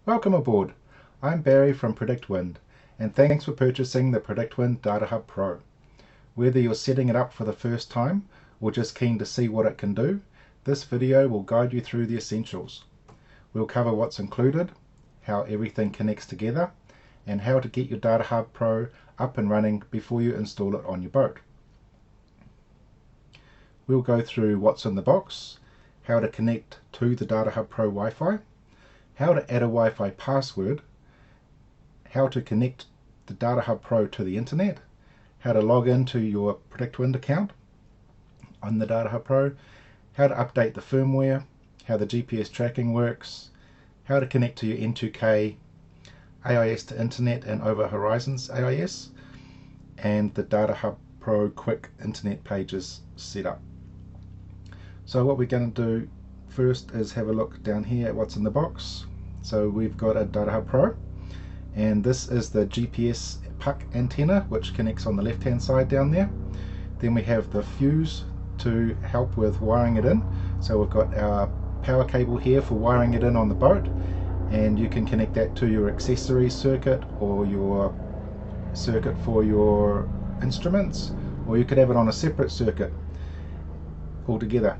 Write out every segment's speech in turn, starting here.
Welcome aboard. I'm Barry from PredictWind, and thanks for purchasing the PredictWind DataHub Pro. Whether you're setting it up for the first time or just keen to see what it can do, this video will guide you through the essentials. We'll cover what's included, how everything connects together, and how to get your DataHub Pro up and running before you install it on your boat. We'll go through what's in the box, how to connect to the DataHub Pro Wi-Fi, how to add a Wi-Fi password, how to connect the DataHub Pro to the internet, how to log into your PredictWind account on the DataHub Pro, how to update the firmware, how the GPS tracking works, how to connect to your N2K AIS to internet and over horizons AIS, and the DataHub Pro Quick Internet pages setup. So what we're going to do first is have a look down here at what's in the box. So we've got a DataHub Pro, and this is the GPS puck antenna which connects on the left hand side down there. Then we have the fuse to help with wiring it in. So we've got our power cable here for wiring it in on the boat, and you can connect that to your accessory circuit or your circuit for your instruments, or you could have it on a separate circuit altogether.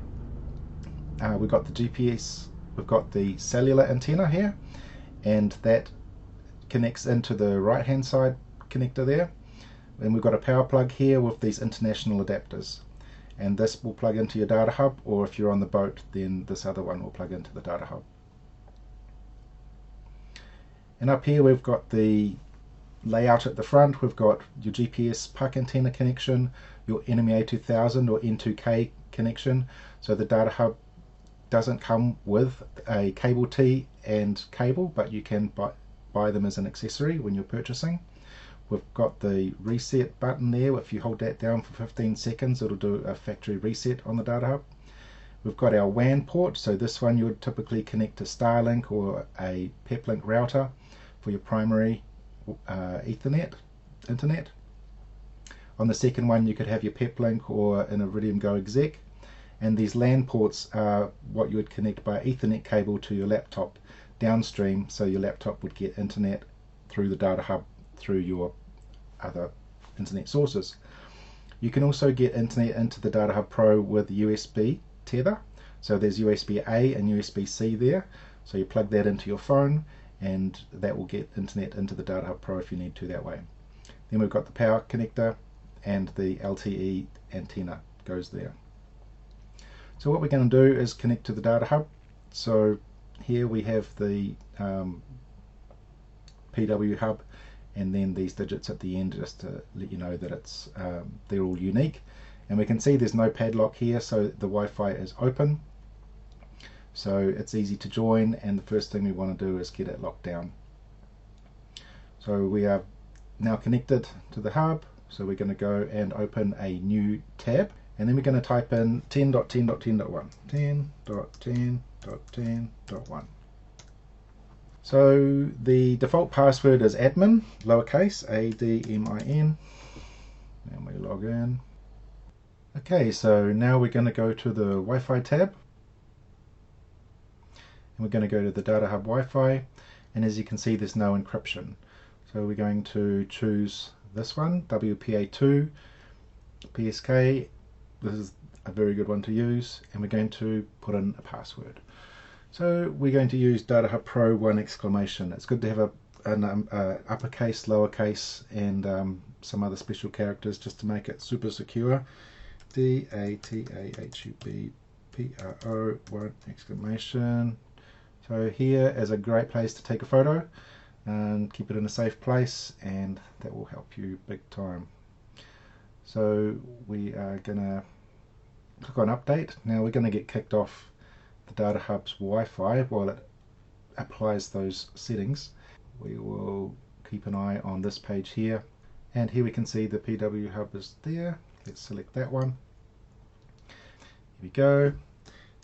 We've got the GPS, we've got the cellular antenna here, and that connects into the right hand side connector there. And we've got a power plug here with these international adapters, and this will plug into your DataHub, or if you're on the boat then this other one will plug into the DataHub. And up here we've got the layout at the front. We've got your GPS puck antenna connection, your NMEA 2000 or N2K connection. So the DataHub doesn't come with a cable T and cable, but you can buy them as an accessory when you're purchasing. We've got the reset button there. If you hold that down for 15 seconds it'll do a factory reset on the DataHub. We've got our WAN port, so this one you would typically connect to Starlink or a Peplink router for your primary Ethernet internet. On the second one you could have your Peplink or an Iridium GO exec. And these LAN ports are what you would connect by Ethernet cable to your laptop downstream, so your laptop would get internet through the DataHub through your other internet sources. You can also get internet into the DataHub Pro with USB tether. So there's USB-A and USB-C there. So you plug that into your phone and that will get internet into the DataHub Pro if you need to that way. Then we've got the power connector, and the LTE antenna goes there. So what we're going to do is connect to the DataHub. So here we have the PW hub, and then these digits at the end just to let you know that it's they're all unique. And we can see there's no padlock here, so the Wi-Fi is open. So it's easy to join, and the first thing we want to do is get it locked down. So we are now connected to the hub, so we're going to go and open a new tab. And then we're going to type in 10.10.10.1, 10.10.10.1. So the default password is admin, lowercase, ADMIN, and we log in. Okay, so now we're going to go to the Wi-Fi tab, and we're going to go to the DataHub Wi-Fi, and as you can see there's no encryption. So we're going to choose this one, WPA2 PSK. This is a very good one to use, and we're going to put in a password. So we're going to use DataHub Pro 1 exclamation. It's good to have an uppercase, lowercase, and some other special characters just to make it super secure. DATAHUB PRO 1 exclamation. So here is a great place to take a photo and keep it in a safe place, and that will help you big time. So we are going to click on update. Now we're going to get kicked off the DataHub's Wi-Fi while it applies those settings. We will keep an eye on this page here, and here we can see the PW hub is there. Let's select that one. Here we go.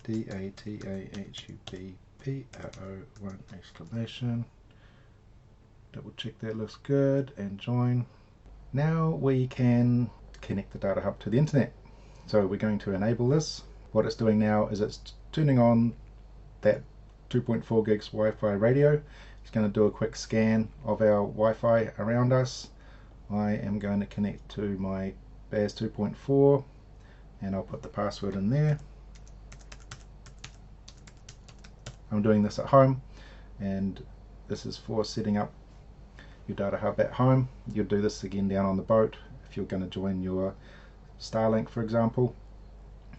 DATAHUB PRO 1 exclamation. Double check that looks good and join. Now we can connect the DataHub to the internet. So we're going to enable this. What it's doing now is it's turning on that 2.4 gigs Wi-Fi radio, Just going to do a quick scan of our Wi-Fi around us. I am going to connect to my BAS 2.4 and I'll put the password in there. I'm doing this at home, and this is for setting up your DataHub at home. You'll do this again down on the boat if you're going to join your Starlink, for example,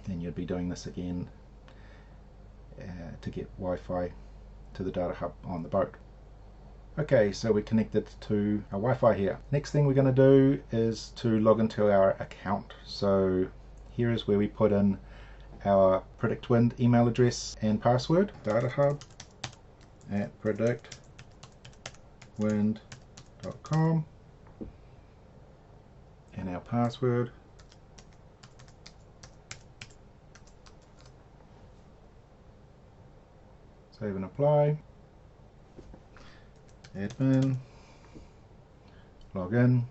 then you'd be doing this again to get Wi-Fi to the DataHub on the boat. Okay, so we're connected to our Wi-Fi here. Next thing we're going to do is to log into our account. So here is where we put in our PredictWind email address and password, datahub@predictwind.com, and our password. Save and apply. Admin. Log in.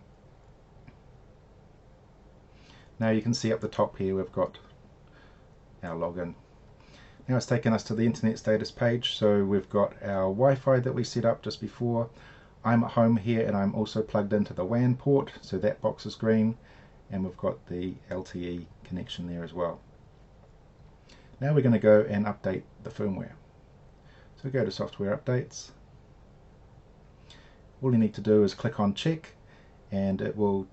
Now you can see up the top here we've got our login. Now it's taken us to the internet status page, so we've got our Wi-Fi that we set up just before. I'm at home here and I'm also plugged into the WAN port, so that box is green, and we've got the LTE connection there as well. Now we're going to go and update the firmware. So go to software updates. All you need to do is click on check, and it will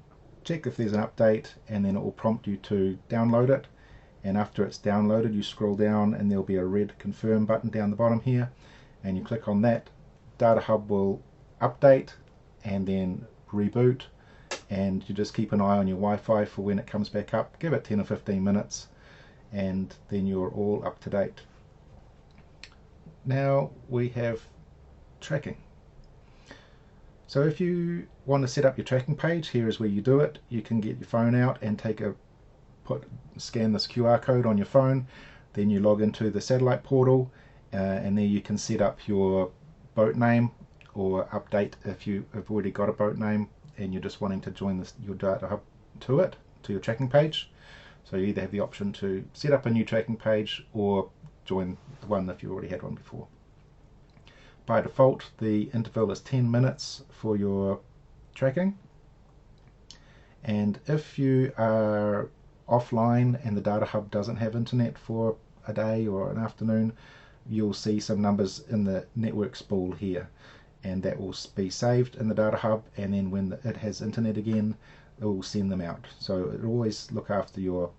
check if there's an update, and then it will prompt you to download it. And after it's downloaded, you scroll down and there'll be a red confirm button down the bottom here, and you click on that. DataHub will update and then reboot, and you just keep an eye on your Wi-Fi for when it comes back up. Give it 10 or 15 minutes and then you're all up to date. Now we have tracking. So if you want to set up your tracking page, here is where you do it. You can get your phone out and scan this QR code on your phone, then you log into the satellite portal, and there you can set up your boat name or update if you have already got a boat name and you're just wanting to join your DataHub to your tracking page. So you either have the option to set up a new tracking page or join the one if you already had one before. By default, the interval is 10 minutes for your tracking, and if you are offline and the DataHub doesn't have internet for a day or an afternoon, you'll see some numbers in the network spool here, and that will be saved in the DataHub, and then when it has internet again, it will send them out. So it will always look after your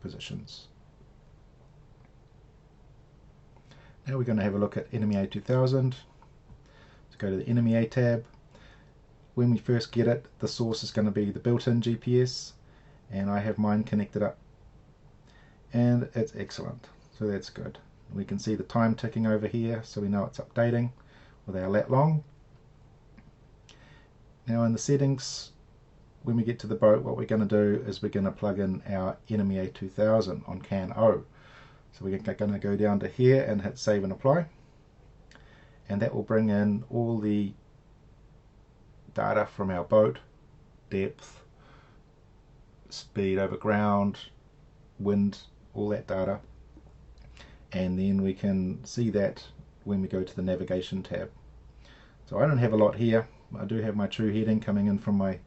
positions. Now we're going to have a look at NMEA 2000. Let's go to the NMEA tab. When we first get it, the source is going to be the built-in GPS, and I have mine connected up, and it's excellent, so that's good. We can see the time ticking over here, so we know it's updating with our lat long. Now in the settings, when we get to the boat, what we're going to do is we're going to plug in our NMEA 2000 on CAN O. So we're going to go down to here and hit save and apply, and that will bring in all the data from our boat, depth, speed over ground, wind, all that data, and then we can see that when we go to the navigation tab. So I don't have a lot here. I do have my true heading coming in from my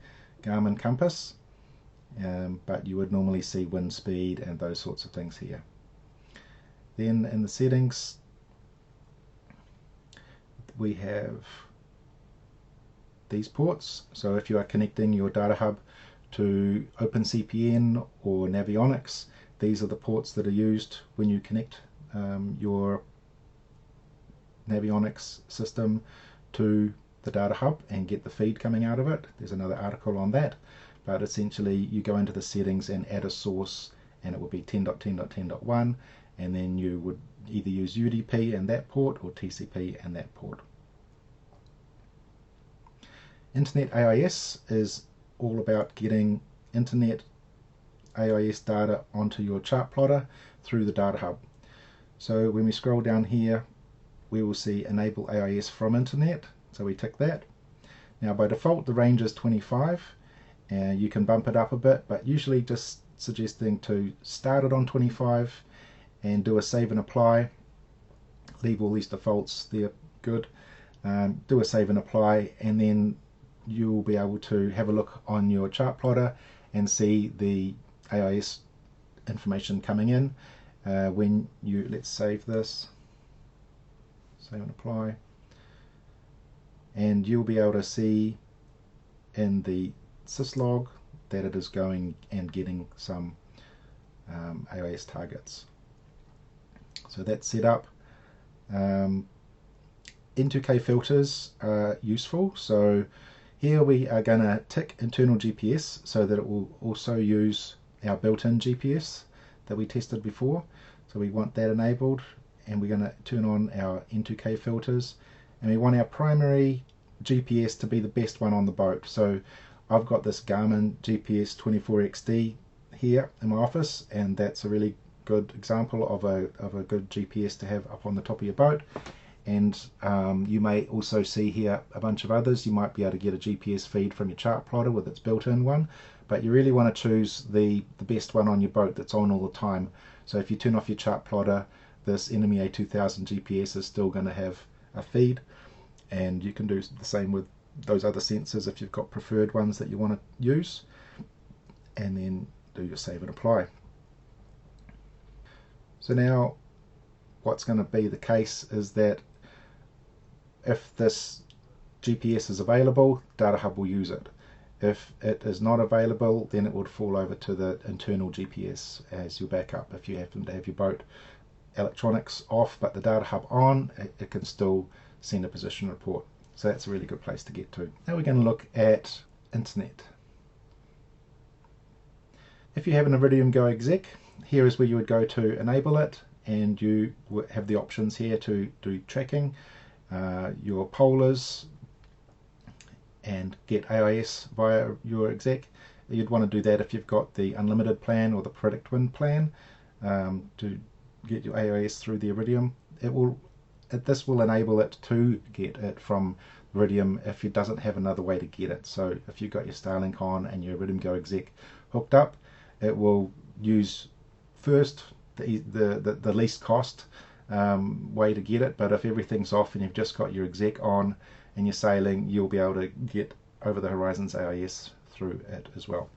Garmin compass, but you would normally see wind speed and those sorts of things here. Then in the settings we have these ports. So if you are connecting your DataHub to OpenCPN or Navionics, these are the ports that are used when you connect your Navionics system to the DataHub and get the feed coming out of it. There's another article on that, but essentially you go into the settings and add a source, and it will be 10.10.10.1, and then you would either use UDP and that port or TCP and that port. Internet AIS is all about getting internet AIS data onto your chart plotter through the DataHub. So when we scroll down here, we will see enable AIS from internet, so we tick that. Now by default the range is 25, and you can bump it up a bit, but usually just suggesting to start it on 25 and do a save and apply. Leave all these defaults, they're good. do a save and apply, and then you'll be able to have a look on your chart plotter and see the AIS information coming in. When you, let's save this, save and apply, and you'll be able to see in the syslog that it is going and getting some AIS targets. So that's set up. N2K filters are useful. So here we are going to tick internal GPS so that it will also use our built-in GPS that we tested before. So we want that enabled, and we're going to turn on our N2K filters, and we want our primary GPS to be the best one on the boat. So I've got this Garmin GPS 24XD here in my office, and that's a really good example of a good GPS to have up on the top of your boat. And you may also see here a bunch of others. You might be able to get a GPS feed from your chart plotter with its built-in one, but you really want to choose the best one on your boat that's on all the time. So if you turn off your chart plotter, this NMEA 2000 GPS is still going to have a feed, and you can do the same with those other sensors if you've got preferred ones that you want to use, and then do your save and apply. So now what's going to be the case is that if this GPS is available, DataHub will use it. If it is not available, then it would fall over to the internal GPS as your backup. If you happen to have your boat electronics off but the DataHub on, it can still send a position report. So that's a really good place to get to. Now we're going to look at internet. If you have an Iridium GO exec, here is where you would go to enable it, and you have the options here to do tracking, your polars, and get AIS via your exec. You'd want to do that if you've got the unlimited plan or the PredictWind plan to get your AIS through the Iridium. This will enable it to get it from Iridium if it doesn't have another way to get it. So if you've got your Starlink on and your Iridium GO exec hooked up, it will use first the least cost way to get it. But if everything's off and you've just got your exec on and you're sailing, you'll be able to get over the horizons AIS through it as well.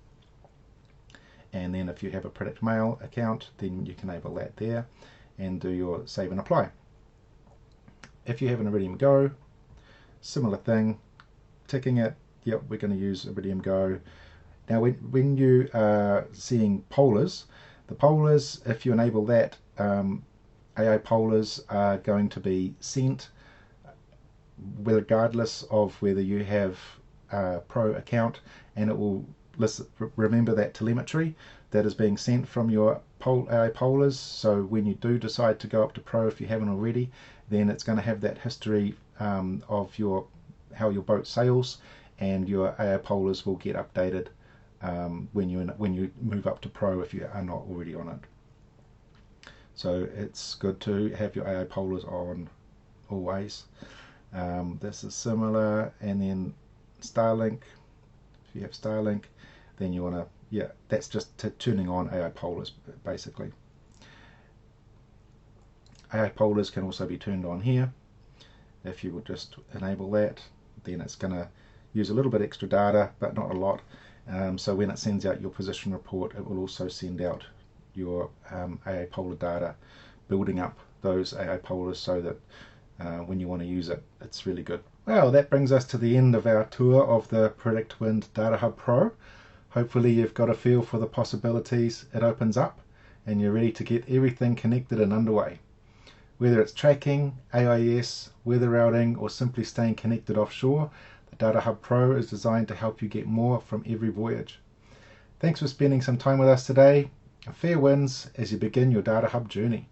And then if you have a PredictMail account, then you can enable that there and do your save and apply. If you have an Iridium GO, similar thing, ticking it, yep, we're going to use Iridium GO. Now when you are seeing polars, the polars, if you enable that, AI polars are going to be sent regardless of whether you have a Pro account, and it will remember that telemetry that is being sent from your AI polars. So when you do decide to go up to Pro, if you haven't already, then it's going to have that history of how your boat sails, and your AI polars will get updated when you move up to Pro if you are not already on it. So it's good to have your AI polars on always. This is similar. And then Starlink, if you have Starlink, then you want to, yeah, that's just turning on AI polars basically. AI polars can also be turned on here. If you would just enable that, then it's going to use a little bit extra data, but not a lot. So when it sends out your position report, it will also send out your AI polar data, building up those AI polars so that when you want to use it, it's really good. Well, that brings us to the end of our tour of the PredictWind DataHub Pro. Hopefully you've got a feel for the possibilities it opens up, and you're ready to get everything connected and underway. Whether it's tracking, AIS, weather routing, or simply staying connected offshore, the DataHub Pro is designed to help you get more from every voyage. Thanks for spending some time with us today. Fair winds as you begin your DataHub journey.